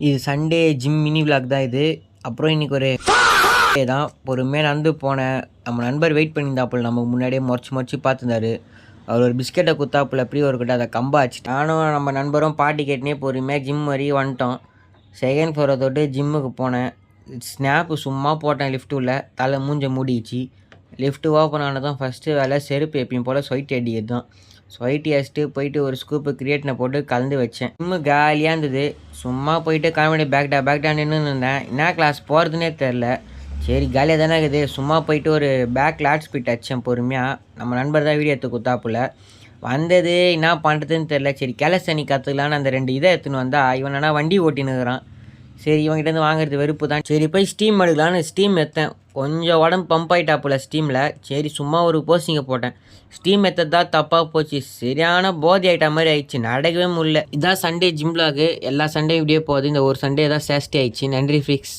இது Sunday gym mini vlog தான் இது. அப்புறம் இன்றைக்கி ஒரு தான் பொறுமையாக நடந்து போனேன். நம்ம நண்பர் வெயிட் பண்ணியிருந்தாப்புல நமக்கு முன்னாடியே முறைச்சி பார்த்துருந்தாரு. அவர் ஒரு பிஸ்கெட்டை குத்தாப்புல எப்படி ஒரு கிட்ட அதை கம்பாச்சு. நானும் நம்ம நண்பரும் பாட்டி கேட்டுனே பொறுமையாக ஜிம் வரையும் வந்துட்டோம். செகண்ட் ஃப்ளோரை தொட்டு ஜிம்முக்கு போனேன். ஸ்னாப்பு சும்மா போட்டேன் லிஃப்ட்டுள்ள தலை மூஞ்ச மூடிச்சு. லிஃப்ட்டு ஓப்பன் ஆனதும் ஃபஸ்ட்டு வேலை செருப்பு எப்பயும் போல் ஸ்வைட் அடிக்கிறது தான். ஸ்வைட்டி அடிச்சுட்டு போயிட்டு ஒரு ஸ்கூப்பு கிரியேட்டினை போட்டு கலந்து வச்சேன். ஜிம்மு காலியாக இருந்தது. சும்மா போயிட்டு காமெடி பேக்டா நின்று இருந்தேன். என்ன கிளாஸ் போகிறதுனே தெரில. சரி காலியாக தானே இருக்குது, சும்மா போயிட்டு ஒரு பேக் லாட் ஸ்பீட் அடித்தேன் பொறுமையாக. நம்ம நண்பர் தான் வீடியோ எடுத்து குத்தாப்புல வந்தது. என்ன பண்ணுறதுன்னு தெரில. சரி கேலஸ்தனி கற்றுக்கலான்னு அந்த 2 இதை எடுத்துன்னு வந்தால் இவன் என்ன வண்டி ஓட்டினுக்கிறான். சரி இவங்ககிட்டருந்து வாங்குறது வெறுப்பு தான். சரி போய் ஸ்டீம் எடுக்கலான்னு ஸ்டீம் எடுத்தேன். கொஞ்சம் உடம்பு பம்ப் ஆகிட்டாப்புல ஸ்டீமில். சரி சும்மா ஒரு போஸ்டிங்கை போட்டேன். ஸ்டீம் எடுத்ததான் தப்பாக போச்சு. சரியான போதை ஆகிட்ட மாதிரி ஆயிடுச்சு. நடக்கவே முடியல. இதான் சண்டே ஜிம் விளாக். எல்லா சண்டே இப்படியே போகுது. இந்த ஒரு சண்டே தான் சேஸ்டி ஆயிடுச்சு. நன்றி ஃபிக்ஸ்.